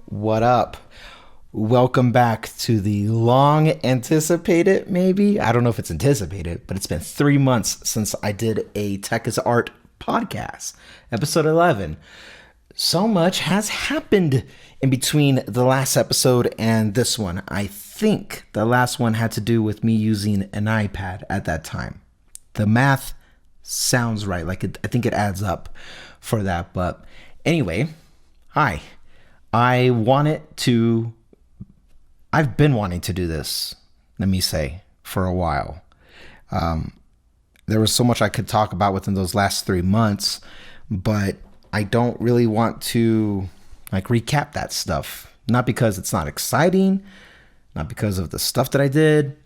What up? Welcome back to the long anticipated, maybe? I don't know if it's anticipated, but it's been 3 months since I did a Tech is Art podcast, episode 11. So much has happened in between the last episode and this one. I think the last one had to do with me using an iPad at that time. The math sounds right. I think it adds up for that. But anyway, hi. I've been wanting to do this, let me say, for a while. There was so much I could talk about within those last 3 months, but I don't really want to recap that stuff. Not because it's not exciting, not because of the stuff that I did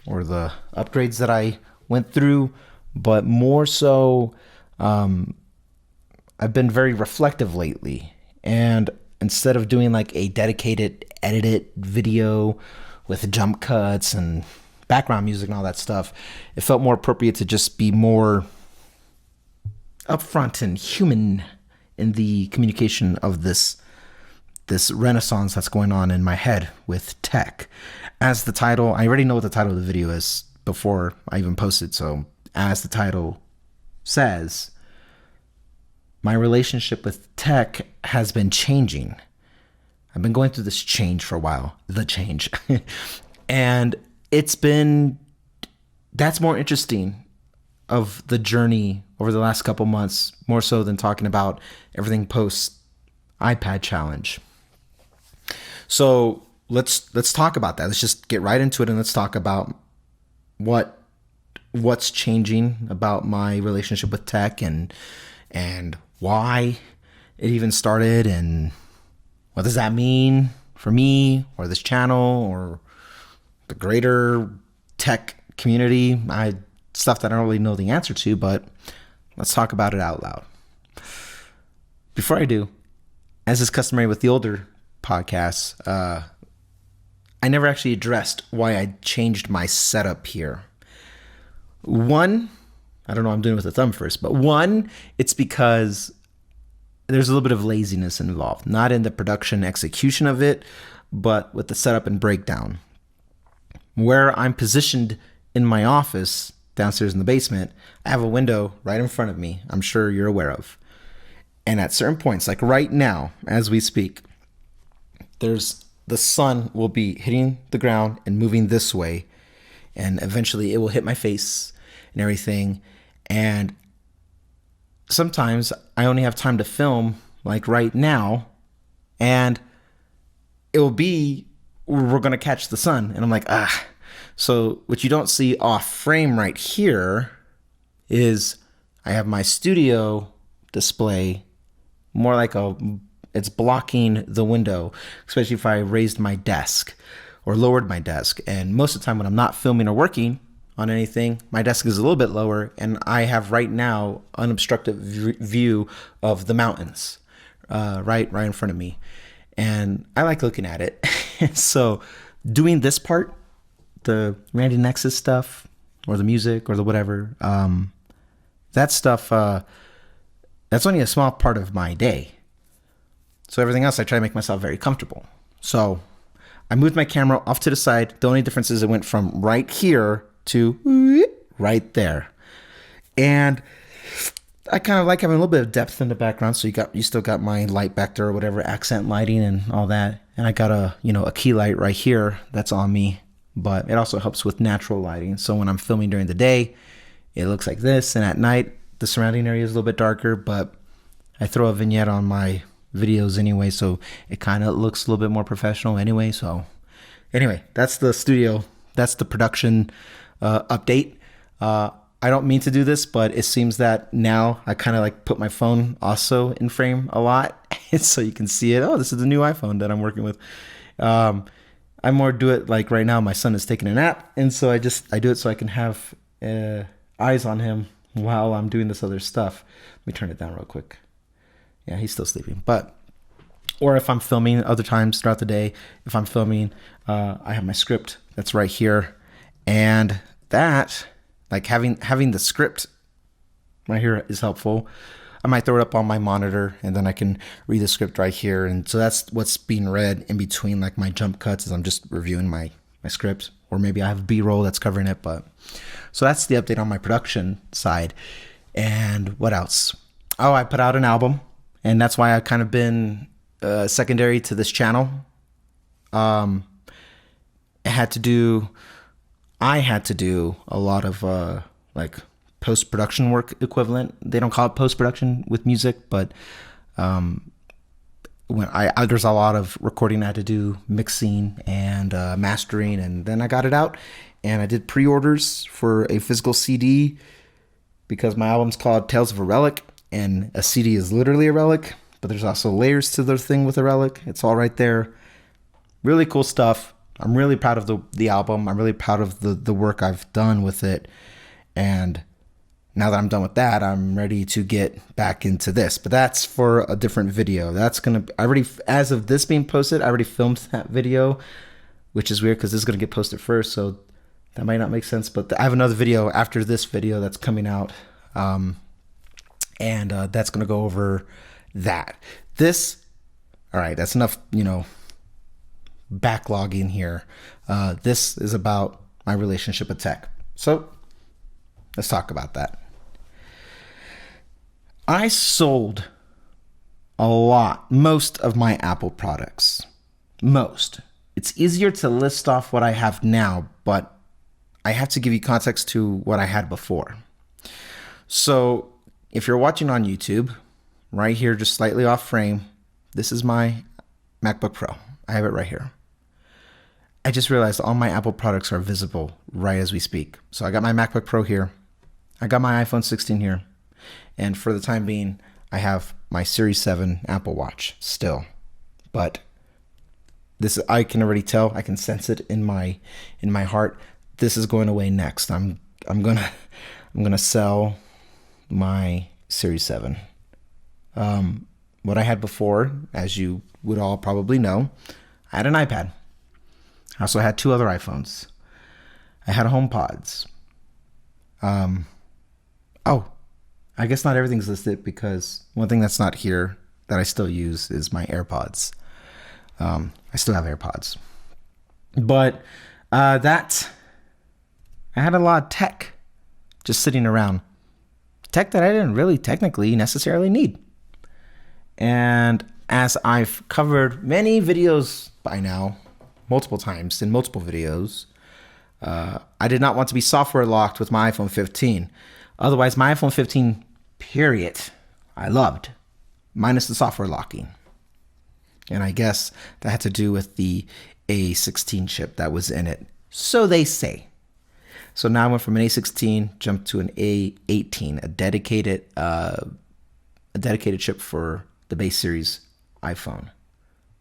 or the upgrades that I went through, but more so, I've been very reflective lately. And instead of doing a dedicated edited video with jump cuts and background music and all that stuff, it felt more appropriate to just be more upfront and human in the communication of this renaissance that's going on in my head with tech. As the title, I already know what the title of the video is before I even posted. So as the title says, my relationship with tech has been changing. I've been going through this change for a while, the change. And that's more interesting of the journey over the last couple months, more so than talking about everything post iPad challenge. So let's talk about that. Let's just get right into it and let's talk about what's changing about my relationship with tech and why it even started, and what does that mean for me or this channel or the greater tech community. Stuff that I don't really know the answer to, but let's talk about it out loud. Before I do, as is customary with the older podcasts, I never actually addressed why I changed my setup here. One, I don't know, I'm doing it with a thumb first, but one, it's because there's a little bit of laziness involved, not in the production execution of it, but with the setup and breakdown. Where I'm positioned in my office downstairs in the basement, I have a window right in front of me, I'm sure you're aware of. And at certain points, like right now, as we speak, the sun will be hitting the ground and moving this way, and eventually it will hit my face and everything. And sometimes I only have time to film like right now, and it will be, we're going to catch the sun. And I'm like, So what you don't see off frame right here is I have my studio display more like it's blocking the window, especially if I raised my desk or lowered my desk. And most of the time when I'm not filming or working on anything, my desk is a little bit lower, and I have right now unobstructed view of the mountains right in front of me, and I like looking at it. So doing this part, the Randy Nexus stuff or the music or the whatever, that stuff, that's only a small part of my day. So everything else I try to make myself very comfortable. So I moved my camera off to the side. The only difference is it went from right here to right there. And I kind of like having a little bit of depth in the background. So you still got my light back there or whatever, accent lighting and all that. And I got a key light right here that's on me, but it also helps with natural lighting. So when I'm filming during the day, it looks like this. And at night, the surrounding area is a little bit darker, but I throw a vignette on my videos anyway, so it kind of looks a little bit more professional anyway. So anyway, that's the studio. That's the production update. I don't mean to do this, but it seems that now I kind of put my phone also in frame a lot, so you can see it. Oh, this is the new iPhone that I'm working with. I more do it right now. My son is taking a nap, and so I do it so I can have eyes on him while I'm doing this other stuff. Let me turn it down real quick. Yeah, he's still sleeping, or if I'm filming other times throughout the day, if I'm filming, I have my script that's right here, and that, having the script right here is helpful. I might throw it up on my monitor and then I can read the script right here. And so that's what's being read in between like my jump cuts as I'm just reviewing my script, or maybe I have B-roll that's covering it. But so that's the update on my production side. And what else? Oh, I put out an album, and that's why I've kind of been secondary to this channel. I had to do a lot of like post-production work equivalent. They don't call it post-production with music, but when there's a lot of recording I had to do, mixing and mastering, and then I got it out, and I did pre-orders for a physical CD because my album's called Tales of a Relic, and a CD is literally a relic, but there's also layers to the thing with a relic. It's all right there. Really cool stuff. I'm really proud of the album. I'm really proud of the work I've done with it. And now that I'm done with that, I'm ready to get back into this. But that's for a different video. As of this being posted, I already filmed that video, which is weird because this is going to get posted first. So that might not make sense. But I have another video after this video that's coming out. And that's going to go over that. All right, that's enough, backlogging here. This is about my relationship with tech. So let's talk about that. I sold most of my Apple products. Most. It's easier to list off what I have now, but I have to give you context to what I had before. So if you're watching on YouTube, right here, just slightly off frame, this is my MacBook Pro. I have it right here. I just realized all my Apple products are visible right as we speak. So I got my MacBook Pro here. I got my iPhone 16 here. And for the time being, I have my Series 7 Apple Watch still. But I can already tell, I can sense it in my heart. This is going away next. I'm gonna sell my Series 7. What I had before, as you would all probably know, I had an iPad. I also had 2 other iPhones. I had HomePods. I guess not everything's listed because one thing that's not here that I still use is my AirPods. I still have AirPods. But I had a lot of tech just sitting around. Tech that I didn't really technically necessarily need. And as I've covered many videos by now, multiple times in multiple videos, I did not want to be software locked with my iPhone 15. Otherwise, my iPhone 15, period, I loved, minus the software locking. And I guess that had to do with the A16 chip that was in it. So they say. So now I went from an A16, jumped to an A18, a dedicated chip for the base series iPhone,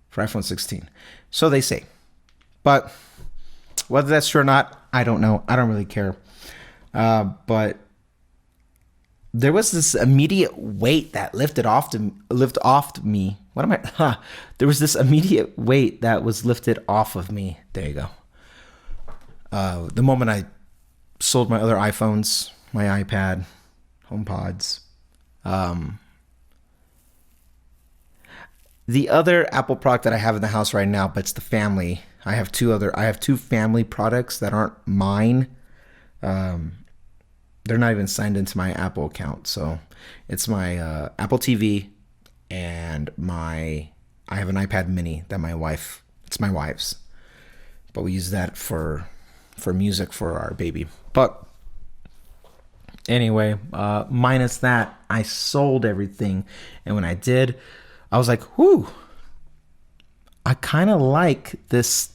for iPhone 16. So they say. But whether that's true or not, I don't know. I don't really care. But there was this immediate weight that lifted off me. What am I? There was this immediate weight that was lifted off of me. There you go. The moment I sold my other iPhones, my iPad, HomePods. The other Apple product that I have in the house right now, but it's the family. I have 2 family products that aren't mine. They're not even signed into my Apple account. So it's my Apple TV and I have an iPad mini that it's my wife's. But we use that for music for our baby. But anyway, minus that, I sold everything. And when I did, I was like, whew, I kind of like this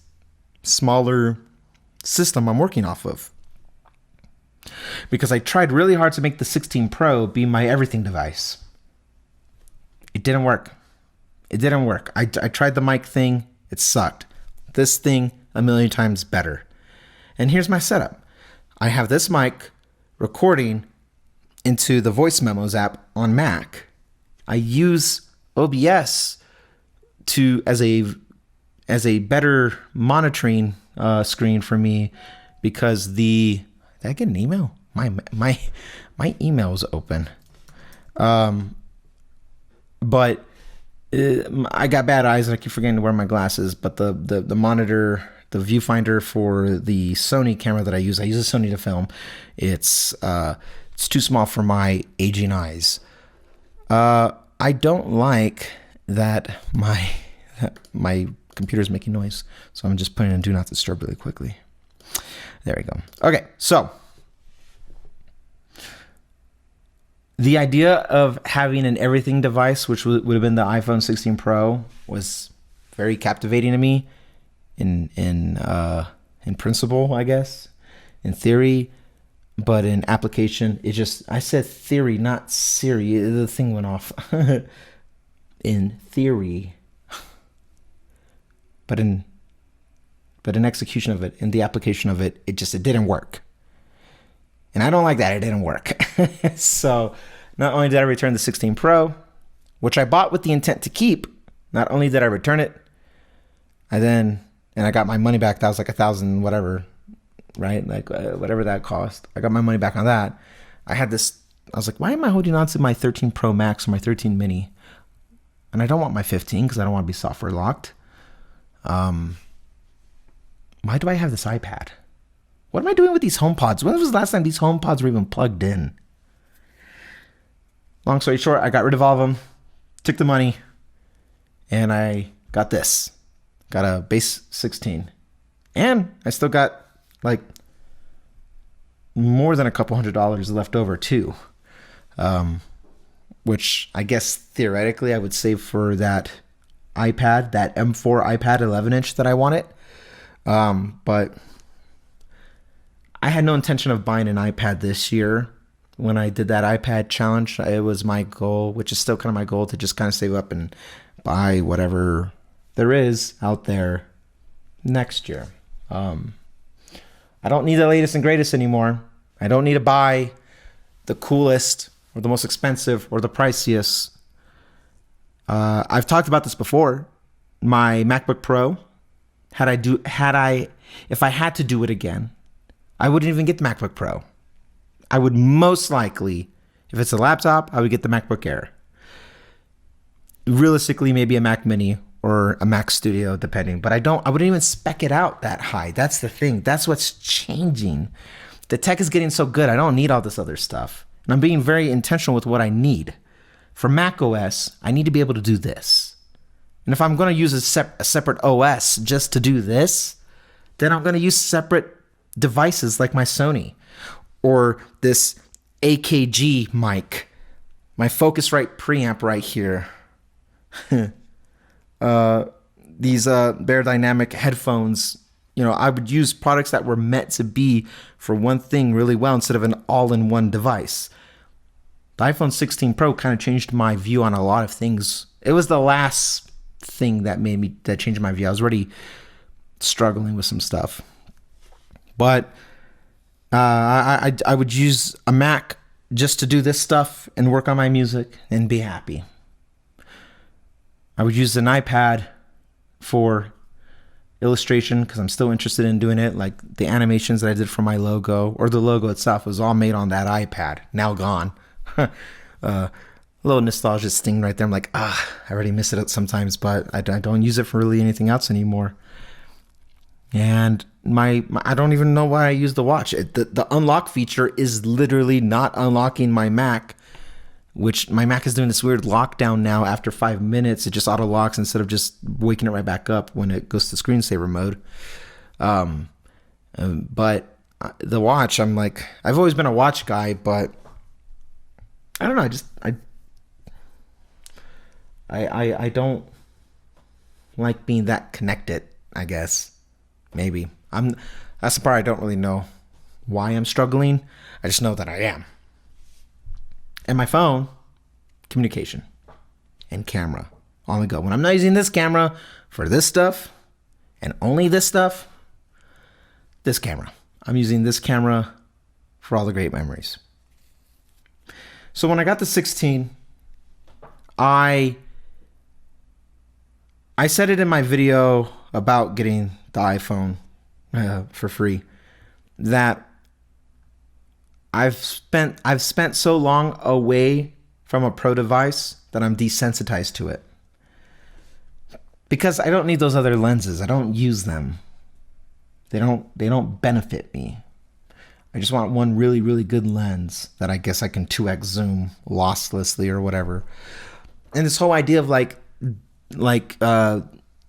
smaller system I'm working off of. Because I tried really hard to make the 16 Pro be my everything device. It didn't work. I tried the mic thing. It sucked. This thing, a million times better. And here's my setup. I have this mic recording into the voice memos app on Mac. I use OBS as a better monitoring screen for me because did I get an email? my email's open. But I got bad eyes and I keep forgetting to wear my glasses. But the monitor, the viewfinder for the Sony camera that I use a Sony to film. It's too small for my aging eyes. I don't like that my computer's making noise, so I'm just putting in do not disturb really quickly. There we go. Okay, so the idea of having an everything device, which would have been the iPhone 16 Pro, was very captivating to me in principle, I guess, in theory, but in application, I said theory, not Siri. The thing went off. In theory, but in execution of it, in the application of it, it didn't work. And I don't like that it didn't work. So not only did I return the 16 Pro, which I bought with the intent to keep, not only did I return it, and I got my money back. That was like $1,000 whatever, right? Like whatever that cost. I got my money back on that. I was like, why am I holding on to my 13 Pro Max or my 13 Mini? And I don't want my 15 because I don't want to be software locked. Why do I have this iPad? What am I doing with these HomePods? When was the last time these HomePods were even plugged in? Long story short, I got rid of all of them, took the money, and I got this. Got a base 16. And I still got like more than a couple $100 left over too. Which I guess theoretically I would save for that iPad, that M4 iPad 11-inch that I wanted. But I had no intention of buying an iPad this year. When I did that iPad challenge, it was my goal, which is still kind of my goal, to just kind of save up and buy whatever there is out there next year. I don't need the latest and greatest anymore. I don't need to buy the coolest or the most expensive or the priciest. I've talked about this before. My MacBook Pro, if I had to do it again, I wouldn't even get the MacBook Pro. I would most likely, if it's a laptop, I would get the MacBook Air. Realistically, maybe a Mac Mini or a Mac Studio, depending. But I wouldn't even spec it out that high. That's the thing. That's what's changing. The tech is getting so good. I don't need all this other stuff. And I'm being very intentional with what I need. For Mac OS, I need to be able to do this. And if I'm going to use a separate OS just to do this, then I'm going to use separate devices like my Sony or this AKG mic, my Focusrite preamp right here. These Beyerdynamic headphones. I would use products that were meant to be for one thing really well instead of an all-in-one device. The iPhone 16 Pro kind of changed my view on a lot of things. It was the last thing that changed my view. I was already struggling with some stuff. But I would use a Mac just to do this stuff and work on my music and be happy. I would use an iPad for illustration because I'm still interested in doing it. Like the animations that I did for my logo, or the logo itself, was all made on that iPad. Now gone. A little nostalgia sting right there. I'm like, I already miss it sometimes, but I don't use it for really anything else anymore. And I don't even know why I use the watch. The unlock feature is literally not unlocking my Mac, which my Mac is doing this weird lockdown now. After 5 minutes, it just auto locks instead of just waking it right back up when it goes to screensaver mode. But the watch, I'm like, I've always been a watch guy, but I don't know. I don't like being that connected, I guess. Maybe. That's the part I don't really know why I'm struggling. I just know that I am. And my phone, communication and camera on the go. When I'm not using this camera for this stuff and only this stuff, this camera. I'm using this camera for all the great memories. So when I got the 16, I said it in my video about getting the iPhone for free, that I've spent so long away from a pro device that I'm desensitized to it. Because I don't need those other lenses. I don't use them. They don't benefit me. I just want one really, really good lens that I guess I can 2x zoom losslessly or whatever. And this whole idea of like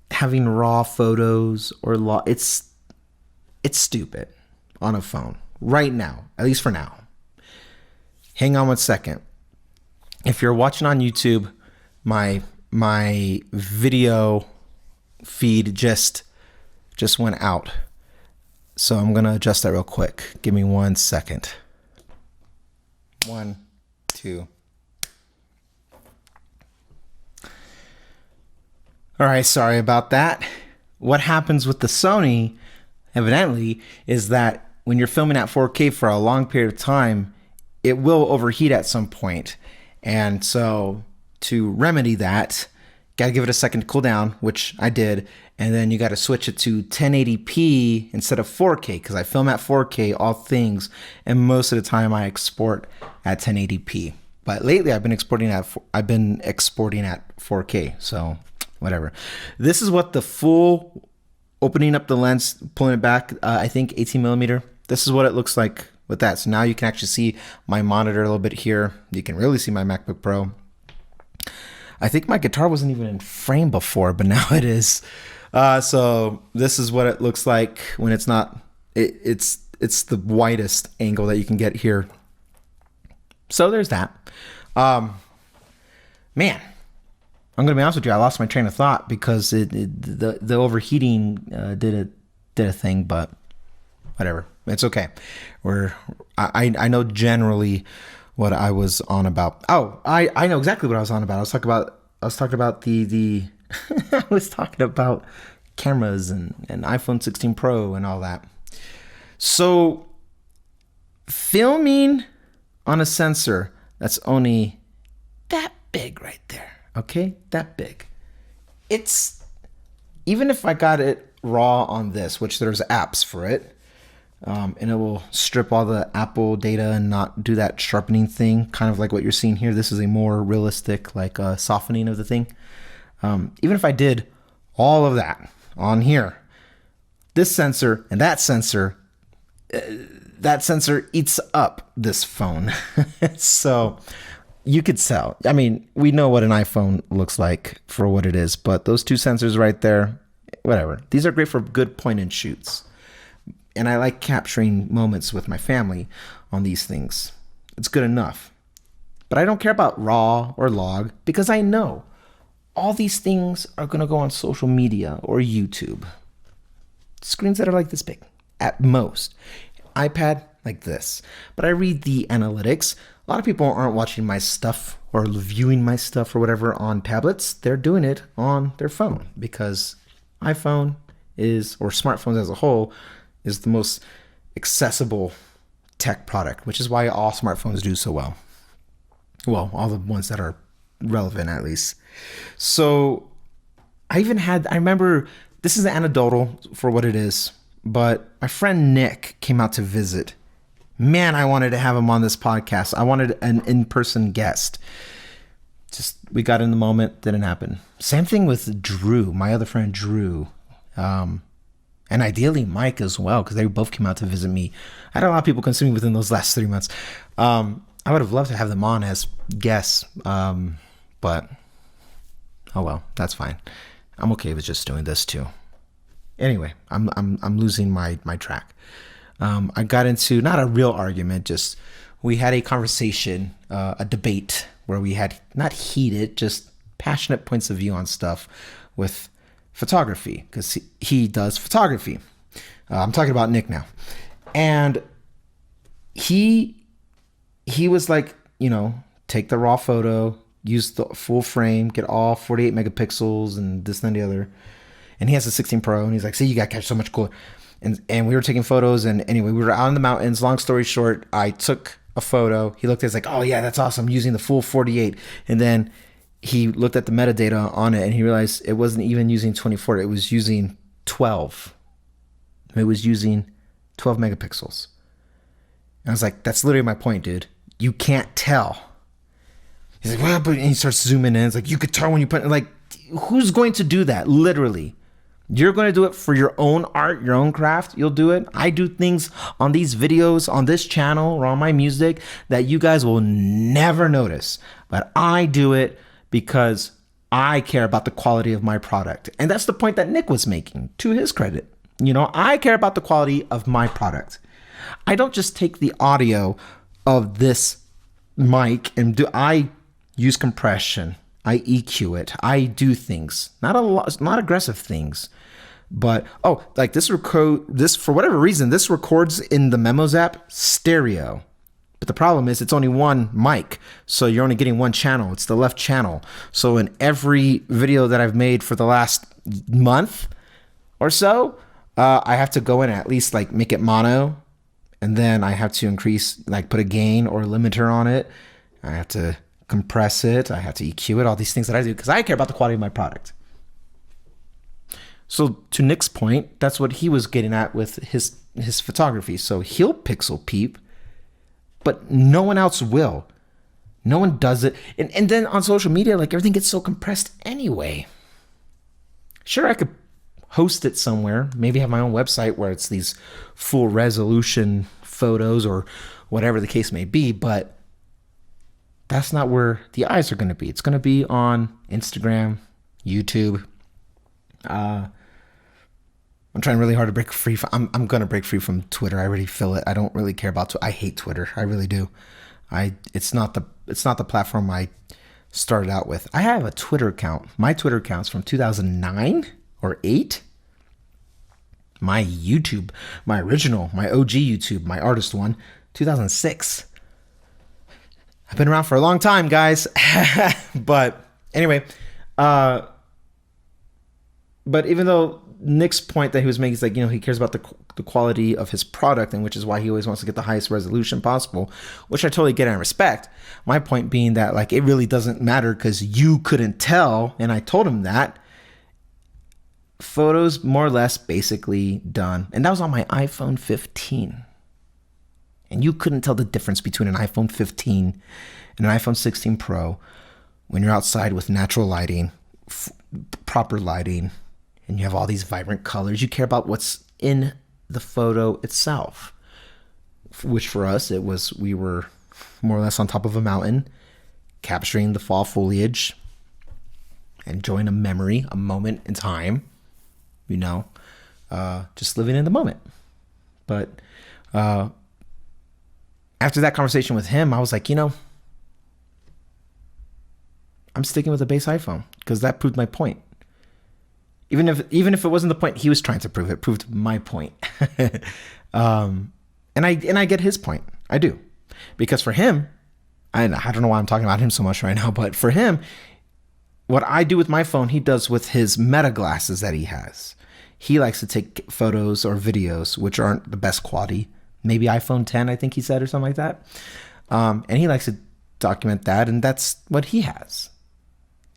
having raw photos or it's stupid on a phone right now, at least for now. Hang on 1 second. If you're watching on YouTube, my video feed just went out. So I'm going to adjust that real quick. Give me 1 second. 1, 2. All right, sorry about that. What happens with the Sony, evidently, is that when you're filming at 4K for a long period of time, it will overheat at some point. And so to remedy that, got to give it a second to cool down, which I did. And then you got to switch it to 1080p instead of 4K, because I film at 4K, all things. And most of the time I export at 1080p. But lately I've been exporting at 4K. So whatever. This is what the full opening up the lens, pulling it back, I think 18 millimeter. This is what it looks like with that. So now you can actually see my monitor a little bit here. You can really see my MacBook Pro. I think my guitar wasn't even in frame before, but now it is. So this is what it looks like when it's not. It's the widest angle that you can get here. So there's that. Man, I'm gonna be honest with you. I lost my train of thought because the overheating did a thing, but whatever. It's okay. I know generally what I was on about. Oh, I know exactly what I was on about. I was talking about the I was talking about cameras and iPhone 16 Pro and all that. So filming on a sensor that's only that big right there. Okay, that big. It's, even if I got it raw on this, which there's apps for it, and it will strip all the Apple data and not do that sharpening thing, kind of like what you're seeing here. This is a more realistic, like softening of the thing. Even if I did all of that on here, this sensor and that sensor eats up this phone. So you could tell. I mean, we know what an iPhone looks like for what it is, but those two sensors right there, whatever. These are great for good point and shoots. And I like capturing moments with my family on these things. It's good enough. But I don't care about RAW or log because I know all these things are going to go on social media or YouTube. Screens that are like this big at most. iPad like this. But I read the analytics. A lot of people aren't watching my stuff or viewing my stuff or whatever on tablets. They're doing it on their phone because iPhone is, or smartphones as a whole, is the most accessible tech product, which is why all smartphones do so well. Well, all the ones that are relevant at least. So I remember, this is anecdotal for what it is, but my friend Nick came out to visit. Man, I wanted to have him on this podcast. I wanted an in-person guest. Just, we got in the moment, didn't happen. Same thing with Drew, my other friend Drew. And ideally Mike as well, because they both came out to visit me. I had a lot of people consuming within those last 3 months. I would have loved to have them on as guests, but oh well, that's fine. I'm okay with just doing this too. Anyway, I'm losing my track. I got into not a real argument, just we had a conversation, a debate where we had not heated, just passionate points of view on stuff with photography, because he does photography. I'm talking about Nick now. And he was like, take the raw photo, use the full frame, get all 48 megapixels and this and the other. And he has a 16 Pro, and he's like, see, you got to catch so much cooler. And we were taking photos, and anyway, we were out in the mountains. Long story short, I took a photo. He looked at it, like, oh yeah, that's awesome, using the full 48. And then he looked at the metadata on it, and he realized it wasn't even using 24. It was using 12. It was using 12 megapixels. I was like, that's literally my point, dude. You can't tell. He's like, well, but and he starts zooming in. It's like, you could tell when you put it. Like, who's going to do that? Literally. You're going to do it for your own art, your own craft. You'll do it. I do things on these videos, on this channel, or on my music that you guys will never notice. But I do it because I care about the quality of my product. And that's the point that Nick was making, to his credit. You know, I care about the quality of my product. I don't just take the audio of this mic and I use compression. I EQ it. I do things, not aggressive things, but like this for whatever reason, this records in the Memos app stereo. But the problem is it's only one mic, so you're only getting one channel. It's the left channel. So in every video that I've made for the last month or so, I have to go in and at least like make it mono, and then I have to increase, like put a gain or a limiter on it. I have to compress it. I have to EQ it, all these things that I do because I care about the quality of my product. So to Nick's point, that's what he was getting at with his photography. So he'll pixel peep, but no one else will. No one does it. And then on social media, like everything gets so compressed anyway. Sure, I could host it somewhere, maybe have my own website where it's these full resolution photos or whatever the case may be, but that's not where the eyes are going to be. It's going to be on Instagram, YouTube. I'm trying really hard to break free. I'm going to break free from Twitter. I already feel it. I don't really care about Twitter. I hate Twitter. I really do. It's not the platform I started out with. I have a Twitter account. My Twitter account's from 2009 or 8. My YouTube, my original, my OG YouTube, my artist one, 2006. I've been around for a long time, guys. But anyway, but even though Nick's point that he was making is like, you know, he cares about the quality of his product, and which is why he always wants to get the highest resolution possible, which I totally get and respect. My point being that like it really doesn't matter because you couldn't tell, and I told him that. Photos more or less basically done, and that was on my iPhone 15. And you couldn't tell the difference between an iPhone 15 and an iPhone 16 Pro when you're outside with natural lighting, proper lighting, and you have all these vibrant colors. You care about what's in the photo itself, which for us, we were more or less on top of a mountain, capturing the fall foliage, enjoying a memory, a moment in time, you know, just living in the moment. But, after that conversation with him, I was like, you know, I'm sticking with the base iPhone because that proved my point. Even if it wasn't the point he was trying to prove, it proved my point. And I get his point. I do. Because for him, I don't know why I'm talking about him so much right now, but for him, what I do with my phone, he does with his Meta glasses that he has. He likes to take photos or videos which aren't the best quality. Maybe iPhone 10, I think he said, or something like that. And he likes to document that, and that's what he has.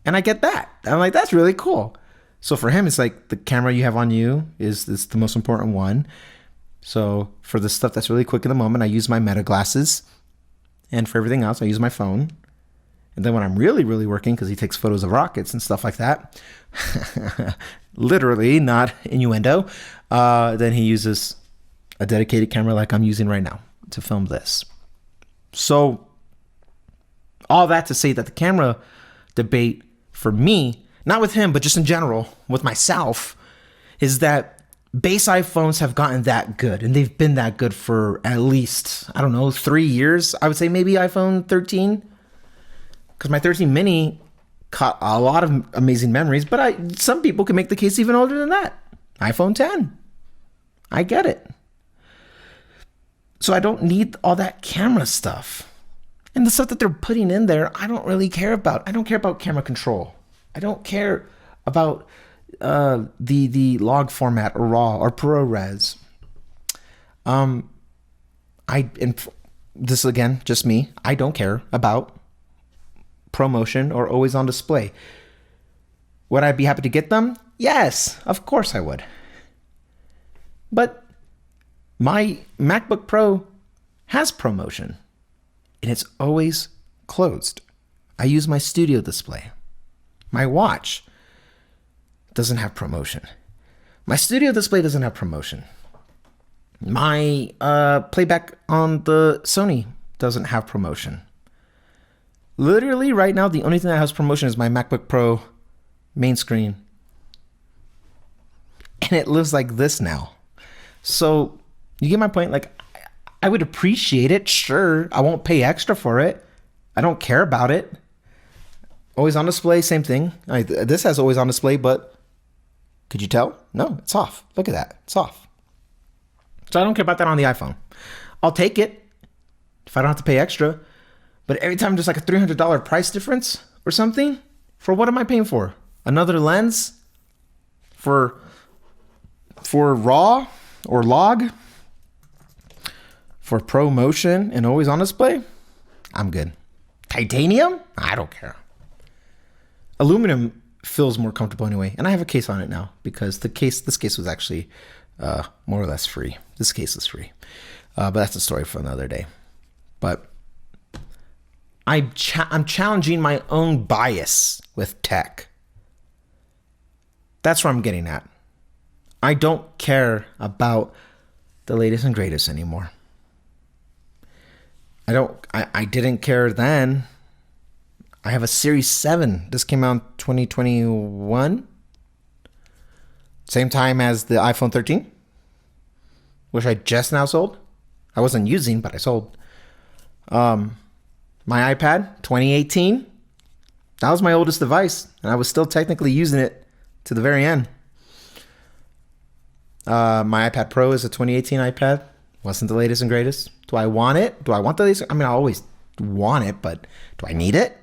And I get that. I'm like, that's really cool. So for him, it's like the camera you have on you is the most important one. So for the stuff that's really quick in the moment, I use my Meta glasses. And for everything else, I use my phone. And then when I'm really, really working, because he takes photos of rockets and stuff like that, literally, not innuendo, then he uses a dedicated camera like I'm using right now to film this. So all that to say that the camera debate for me, not with him, but just in general with myself, is that base iPhones have gotten that good, and they've been that good for at least, I don't know, 3 years. I would say maybe iPhone 13, because my 13 mini caught a lot of amazing memories, but some people can make the case even older than that. iPhone 10. I get it. So I don't need all that camera stuff. And the stuff that they're putting in there, I don't really care about. I don't care about camera control. I don't care about the log format or RAW or ProRes. And this again, just me. I don't care about ProMotion or always on display. Would I be happy to get them? Yes, of course I would. But my MacBook Pro has ProMotion, and it's always closed. I use my studio display. My watch doesn't have ProMotion. My studio display doesn't have ProMotion. My playback on the Sony doesn't have ProMotion. Literally right now, the only thing that has ProMotion is my MacBook Pro main screen. And it lives like this now. So you get my point? Like, I would appreciate it. Sure. I won't pay extra for it. I don't care about it. Always on display, same thing. This has always on display, but could you tell? No, it's off. Look at that. It's off. So I don't care about that on the iPhone. I'll take it if I don't have to pay extra. But every time there's like a $300 price difference or something, for what am I paying for? Another lens? For RAW or log? For ProMotion and always on display? I'm good. Titanium? I don't care. Aluminum feels more comfortable anyway. And I have a case on it now because this case was actually more or less free. This case is free. But that's a story for another day. But I'm challenging my own bias with tech. That's where I'm getting at. I don't care about the latest and greatest anymore. I didn't care then. I have a Series 7. This came out in 2021. Same time as the iPhone 13, which I just now sold. I wasn't using, but I sold. My iPad, 2018. That was my oldest device, and I was still technically using it to the very end. My iPad Pro is a 2018 iPad. Wasn't the latest and greatest. Do I want it? Do I want the latest? I mean, I always want it, but do I need it?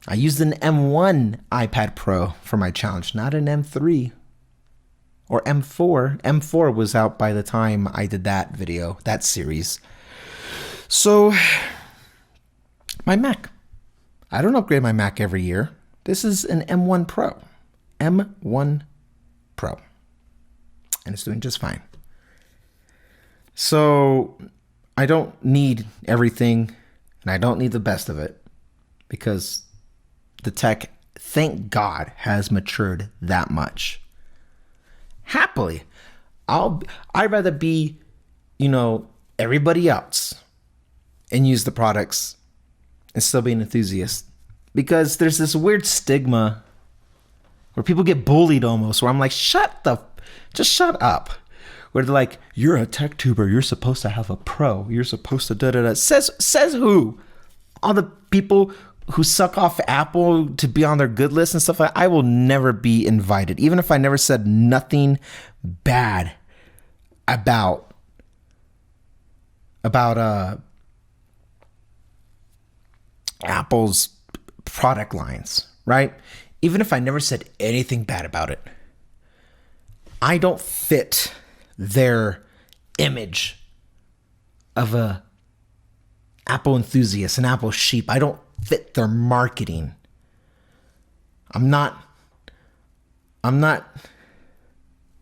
I used an M1 iPad Pro for my challenge, not an M3 or M4. M4 was out by the time I did that video, that series. So, my Mac. I don't upgrade my Mac every year. This is an M1 Pro. M1 Pro. And it's doing just fine. So, I don't need everything, and I don't need the best of it, because the tech, thank God, has matured that much. Happily, I'd rather be, everybody else and use the products and still be an enthusiast, because there's this weird stigma where people get bullied almost, where I'm like, just shut up. Where they're like, you're a tech tuber, you're supposed to have a pro, you're supposed to da-da-da. Says who? All the people who suck off Apple to be on their good list and stuff like that. I will never be invited, even if I never said nothing bad about Apple's product lines, right? Even if I never said anything bad about it, I don't fit their image of a Apple enthusiast, an Apple sheep. I don't fit their marketing. I'm not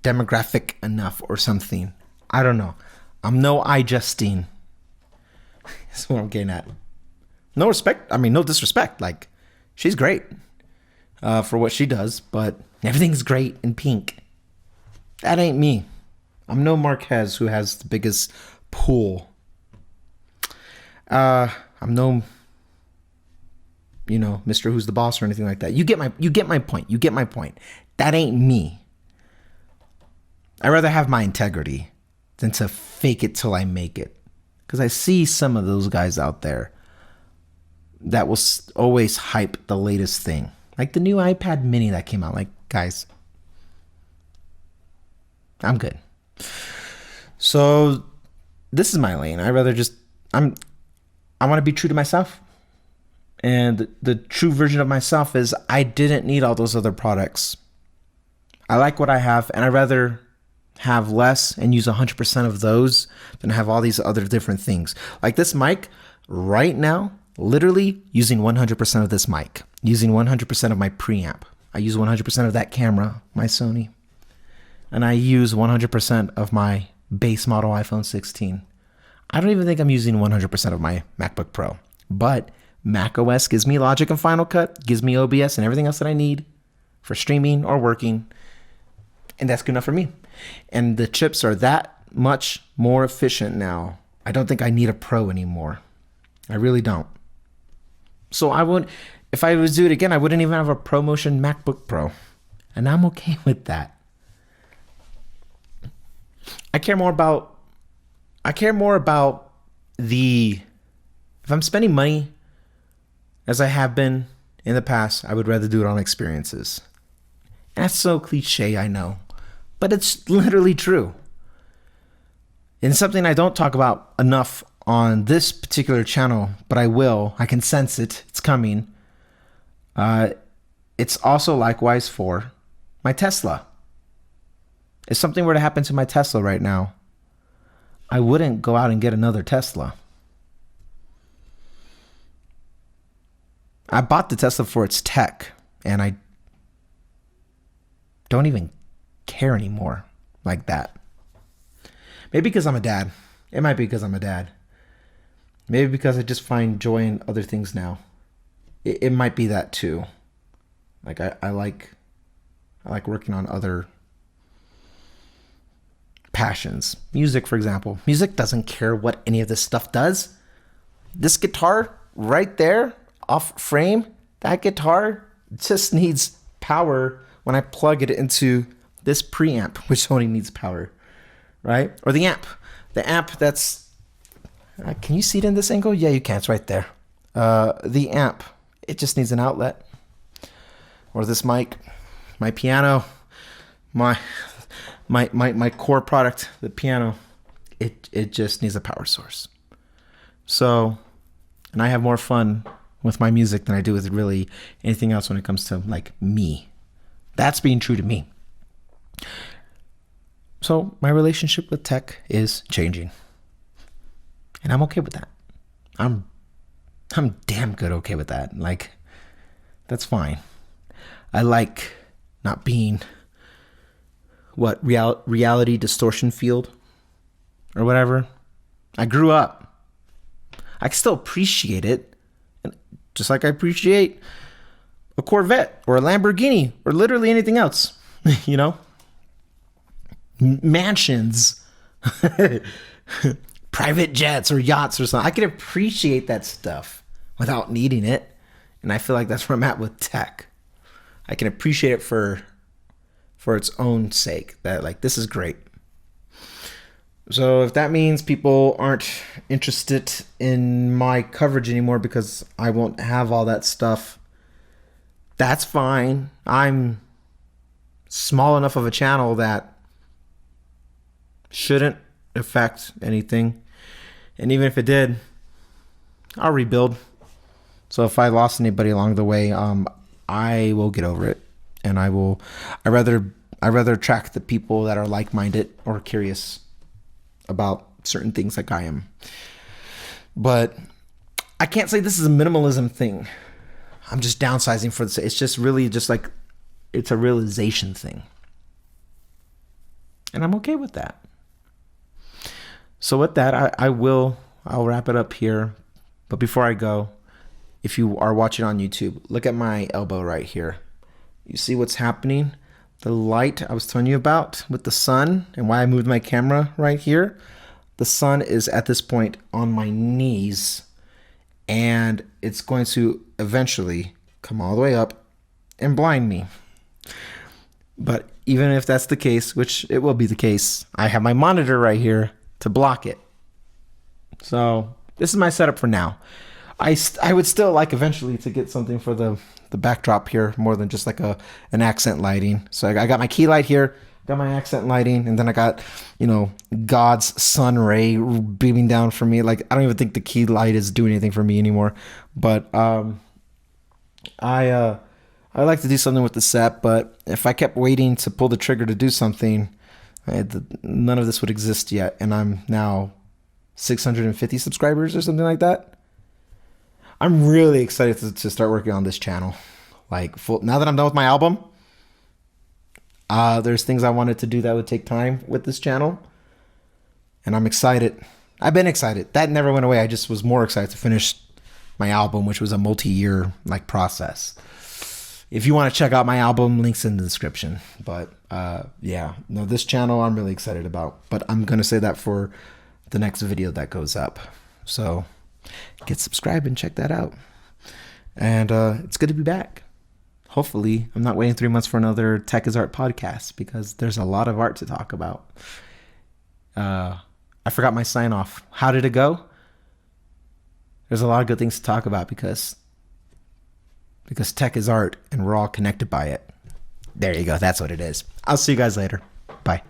demographic enough or something. I don't know. I'm no iJustine. That's what I'm getting at. No respect. I mean, no disrespect. Like, she's great for what she does, but everything's great in pink. That ain't me. I'm no Marquez who has the biggest pool. I'm no, Mr. Who's the Boss or anything like that. You get my point. You get my point. That ain't me. I'd rather have my integrity than to fake it till I make it. Because I see some of those guys out there that will always hype the latest thing. Like the new iPad mini that came out. Like, guys, I'm good. So this is my lane. I want to be true to myself. And the true version of myself is I didn't need all those other products. I like what I have, and I'd rather have less and use 100% of those than have all these other different things. Like this mic right now, literally using 100% of this mic, using 100% of my preamp. I use 100% of that camera, my Sony. And I use 100% of my base model iPhone 16 I don't even think I'm using 100% of my MacBook Pro, but Mac OS gives me Logic and Final Cut, gives me OBS and everything else that I need for streaming or working. And that's good enough for me. And the chips are that much more efficient now. I don't think I need a Pro anymore. I really don't. So if I was to do it again, I wouldn't even have a ProMotion MacBook Pro. And I'm okay with that. I care more about if I'm spending money as I have been in the past, I would rather do it on experiences. And that's so cliche, I know, but it's literally true. And something I don't talk about enough on this particular channel, but I will. I can sense it. It's coming. It's also likewise for my Tesla. If something were to happen to my Tesla right now, I wouldn't go out and get another Tesla. I bought the Tesla for its tech, and I don't even care anymore like that. Maybe because I'm a dad. It might be because I'm a dad. Maybe because I just find joy in other things now. It might be that too. Like I like working on other passions. Music, for example. Music doesn't care what any of this stuff does. This guitar right there, off frame, that guitar just needs power when I plug it into this preamp, which only needs power, right? Or the amp. The amp that's... can you see it in this angle? Yeah, you can. It's right there. The amp, it just needs an outlet. Or this mic, my piano, my core product, the piano, it just needs a power source. So, and I have more fun with my music than I do with really anything else when it comes to like me. That's being true to me. So my relationship with tech is changing. And I'm okay with that. I'm damn good okay with that. Like, that's fine. I like not being reality distortion field or whatever. I grew up. I can still appreciate it, just like I appreciate a Corvette or a Lamborghini or literally anything else. You know, mansions, private jets or yachts or something. I can appreciate that stuff without needing it, and I feel like that's where I'm at with tech. I can appreciate it for its own sake, that like, this is great. So if that means people aren't interested in my coverage anymore because I won't have all that stuff, that's fine. I'm small enough of a channel that shouldn't affect anything. And even if it did, I'll rebuild. So if I lost anybody along the way, I will get over it. And I rather track the people that are like-minded or curious about certain things like I am. But I can't say this is a minimalism thing. I'm just downsizing for this. It's just really just like, it's a realization thing. And I'm okay with that. So with that, I'll wrap it up here. But before I go, if you are watching on YouTube, look at my elbow right here. You see what's happening? The light I was telling you about with the sun and why I moved my camera right here. The sun is at this point on my knees, and it's going to eventually come all the way up and blind me. But even if that's the case, which it will be the case, I have my monitor right here to block it. So this is my setup for now. I would still like eventually to get something for the backdrop here, more than just like an accent lighting. So I got my key light here, got my accent lighting, and then I got, God's sun ray beaming down for me. Like, I don't even think the key light is doing anything for me anymore. But I like to do something with the set, but if I kept waiting to pull the trigger to do something, none of this would exist yet. And I'm now 650 subscribers or something like that. I'm really excited to start working on this channel. Like, now that I'm done with my album, there's things I wanted to do that would take time with this channel. And I'm excited I've been excited. That never went away. I just was more excited to finish my album, which was a multi-year like process. If you want to check out my album, links in the description. But yeah, no, this channel I'm really excited about. But I'm gonna say that for the next video that goes up. So get subscribed and check that out. And it's good to be back. Hopefully, I'm not waiting 3 months for another Tech is Art podcast because there's a lot of art to talk about. I forgot my sign off. How did it go? There's a lot of good things to talk about because tech is art and we're all connected by it. There you go. That's what it is. I'll see you guys later. Bye.